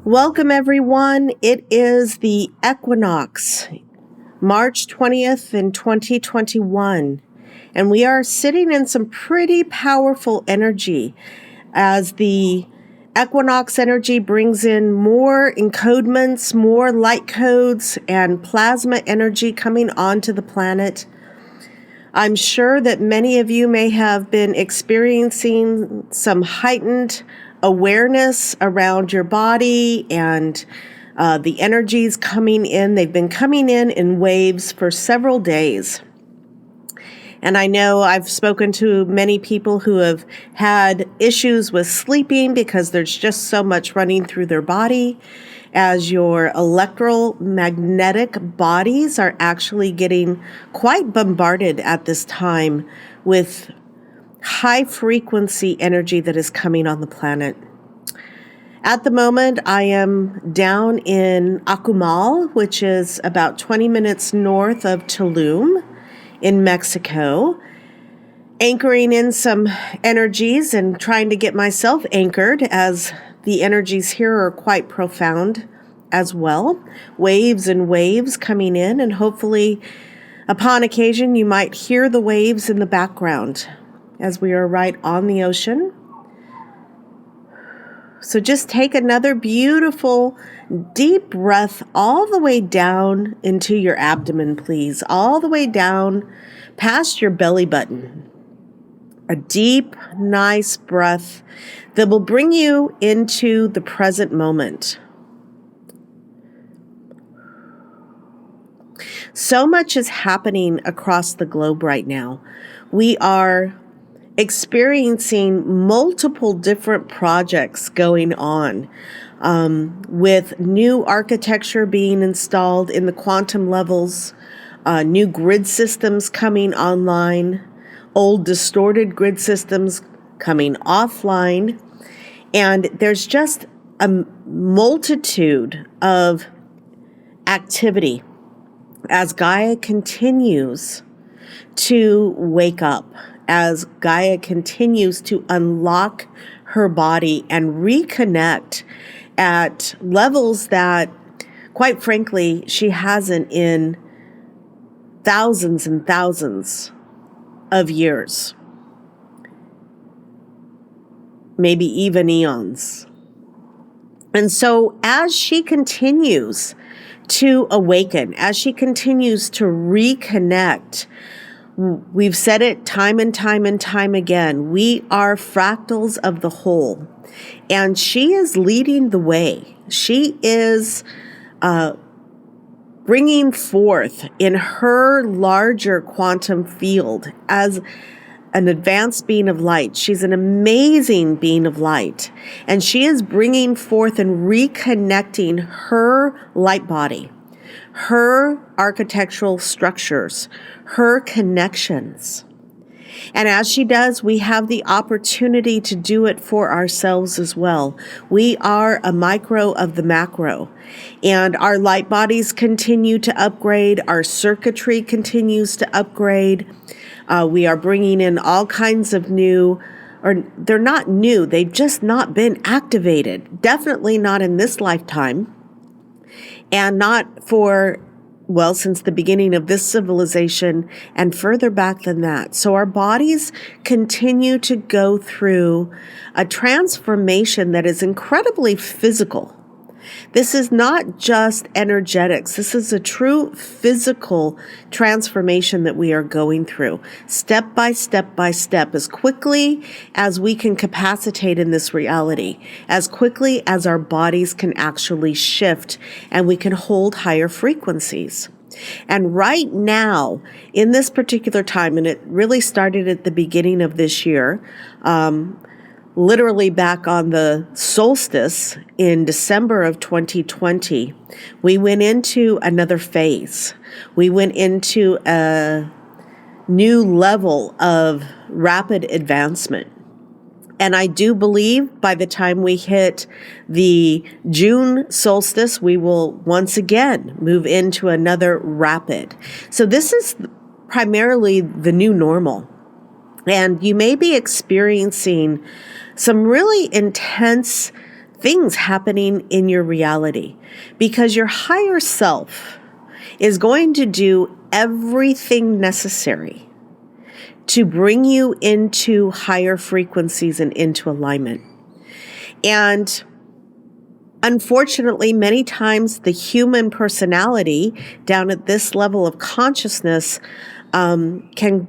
Welcome, everyone. It is the Equinox, March 20th in 2021, and we are sitting in some pretty powerful energy as the Equinox energy brings in more encodements, more light codes, and plasma energy coming onto the planet. I'm sure that many of you may have been experiencing some heightened awareness around your body and the energies coming in. They've been coming in waves for several days. And I know I've spoken to many people who have had issues with sleeping because there's just so much running through their body, as your electromagnetic bodies are actually getting quite bombarded at this time with high frequency energy that is coming on the planet. At the moment, I am down in Akumal, which is about 20 minutes north of Tulum in Mexico, anchoring in some energies and trying to get myself anchored, as the energies here are quite profound as well. Waves and waves coming in, and hopefully upon occasion you might hear the waves in the background as we are right on the ocean. So just take another beautiful deep breath all the way down into your abdomen, please, all the way down past your belly button. A deep, nice breath that will bring you into the present moment. So much is happening across the globe right now. We are experiencing multiple different projects going on, with new architecture being installed in the quantum levels, new grid systems coming online, old distorted grid systems coming offline, and there's just a multitude of activity as Gaia continues to wake up, as Gaia continues to unlock her body and reconnect at levels that, quite frankly, she hasn't in thousands and thousands of years, maybe even eons. And so as she continues to awaken, as she continues to reconnect, we've said it time and time and time again, we are fractals of the whole. And she is leading the way. She is bringing forth in her larger quantum field as an advanced being of light. She's an amazing being of light. And she is bringing forth and reconnecting her light body, her architectural structures, her connections. And as she does, we have the opportunity to do it for ourselves as well. We are a micro of the macro, and our light bodies continue to upgrade. Our circuitry continues to upgrade. We are bringing in all kinds of new, or they're not new, they've just not been activated. Definitely not in this lifetime, and not for, well, since the beginning of this civilization and further back than that. So our bodies continue to go through a transformation that is incredibly physical. This is not just energetics. This is a true physical transformation that we are going through, step by step by step, as quickly as we can capacitate in this reality, as quickly as our bodies can actually shift and we can hold higher frequencies. And right now, in this particular time, and it really started at the beginning of this year, literally back on the solstice in December of 2020, we went into another phase. We went into a new level of rapid advancement. And I do believe by the time we hit the June solstice, we will once again move into another rapid. So this is primarily the new normal. And you may be experiencing some really intense things happening in your reality, because your higher self is going to do everything necessary to bring you into higher frequencies and into alignment. And unfortunately, many times the human personality down at this level of consciousness can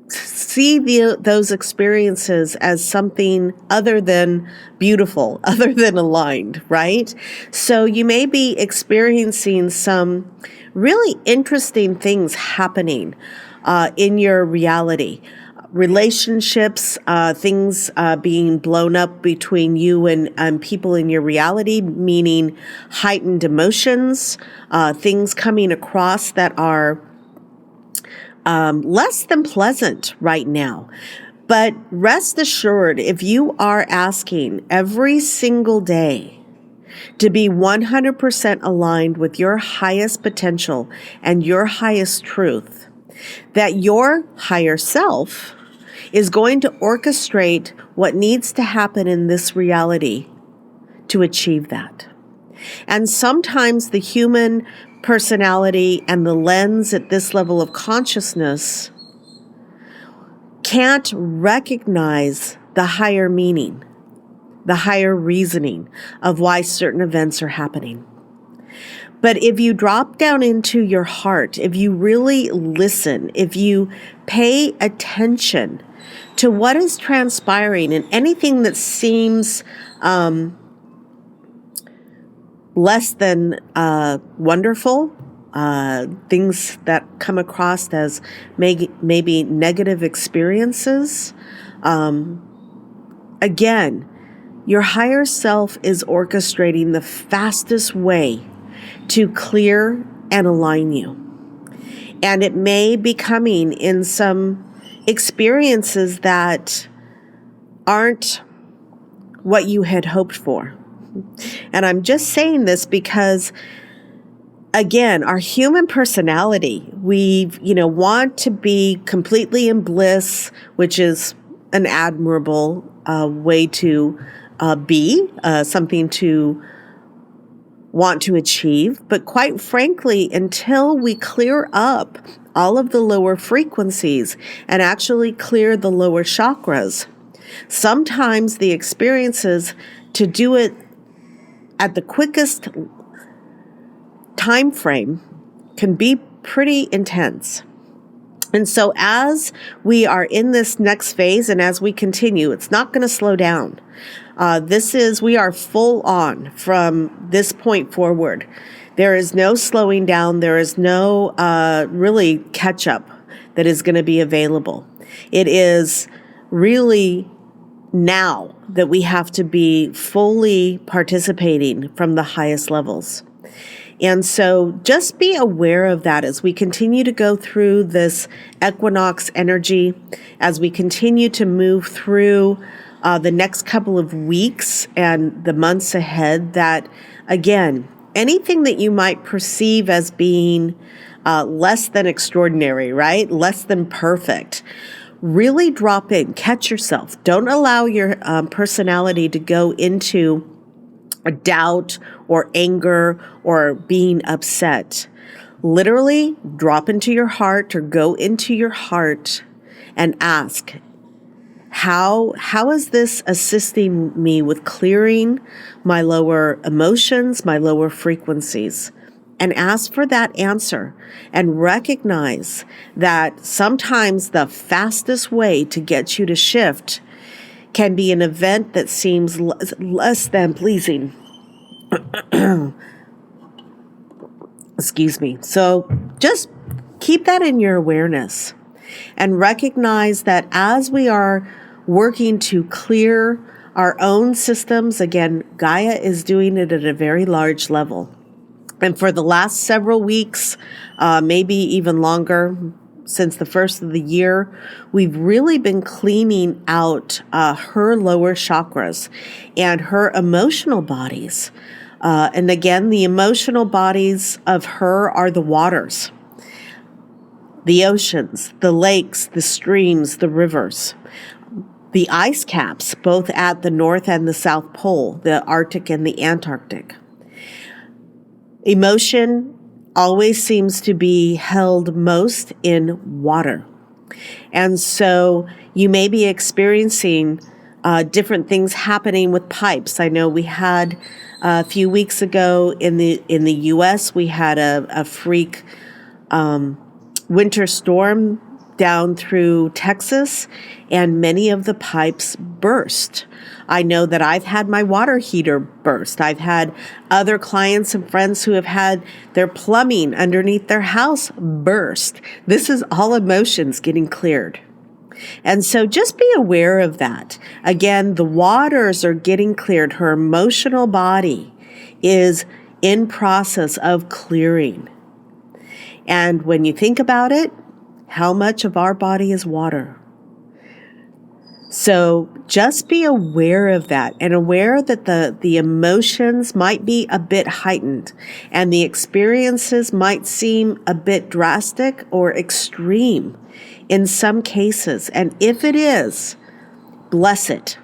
see those experiences as something other than beautiful, other than aligned, right? So you may be experiencing some really interesting things happening in your reality. Relationships, things being blown up between you and people in your reality, meaning heightened emotions, things coming across that are less than pleasant right now. But rest assured, if you are asking every single day to be 100% aligned with your highest potential and your highest truth, that your higher self is going to orchestrate what needs to happen in this reality to achieve that. And sometimes the human personality and the lens at this level of consciousness can't recognize the higher meaning, the higher reasoning of why certain events are happening. But if you drop down into your heart, if you really listen, if you pay attention to what is transpiring and anything that seems less than wonderful, things that come across as maybe negative experiences, again, your higher self is orchestrating the fastest way to clear and align you. And it may be coming in some experiences that aren't what you had hoped for. And I'm just saying this because, again, our human personality, we want to be completely in bliss, which is an admirable way to be, something to want to achieve. But quite frankly, until we clear up all of the lower frequencies and actually clear the lower chakras, sometimes the experiences to do it at the quickest time frame can be pretty intense. And so as we are in this next phase and as we continue, it's not going to slow down. We are full on from this point forward. There is no slowing down. There is no really catch up that is going to be available. It is really now that we have to be fully participating from the highest levels. And so just be aware of that as we continue to go through this equinox energy, as we continue to move through the next couple of weeks and the months ahead, that, again, anything that you might perceive as being less than extraordinary, right? Less than perfect, really drop in, catch yourself. Don't allow your personality to go into a doubt or anger or being upset. Literally drop into your heart or go into your heart and ask, how is this assisting me with clearing my lower emotions, my lower frequencies? And ask for that answer and recognize that sometimes the fastest way to get you to shift can be an event that seems less than pleasing. Excuse me. So just keep that in your awareness and recognize that as we are working to clear our own systems, again, Gaia is doing it at a very large level. And for the last several weeks, maybe even longer, since the first of the year, we've really been cleaning out her lower chakras and her emotional bodies. And again, the emotional bodies of her are the waters, the oceans, the lakes, the streams, the rivers. the ice caps, both at the North and the South Pole, the Arctic and the Antarctic. Emotion always seems to be held most in water. And so you may be experiencing different things happening with pipes. I know we had a few weeks ago in the U.S., we had a freak winter storm down through Texas, and many of the pipes burst. I know that I've had my water heater burst. I've had other clients and friends who have had their plumbing underneath their house burst. This is all emotions getting cleared. And so just be aware of that. Again, the waters are getting cleared. Her emotional body is in process of clearing. And when you think about it, how much of our body is water? So just be aware of that and aware that the emotions might be a bit heightened and the experiences might seem a bit drastic or extreme in some cases. And if it is, bless it.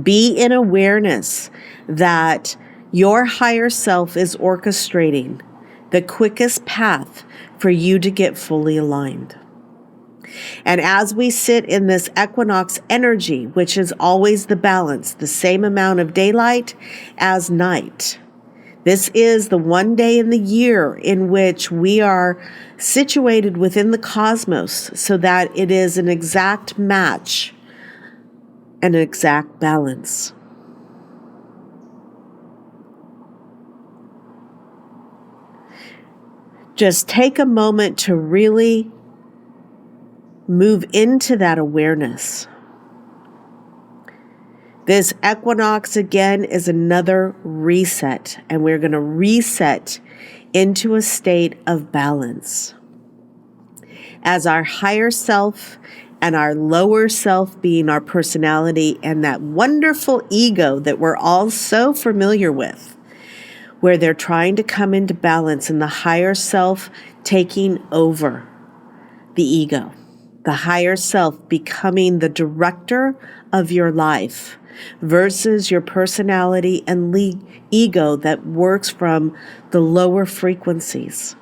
Be in awareness that your higher self is orchestrating the quickest path for you to get fully aligned. And as we sit in this equinox energy, which is always the balance, the same amount of daylight as night, this is the one day in the year in which we are situated within the cosmos so that it is an exact match, an exact balance. Just take a moment to really move into that awareness. This equinox, again, is another reset, and we're going to reset into a state of balance. As our higher self and our lower self being our personality and that wonderful ego that we're all so familiar with, where they're trying to come into balance and the higher self taking over the ego. The higher self becoming the director of your life versus your personality and ego that works from the lower frequencies.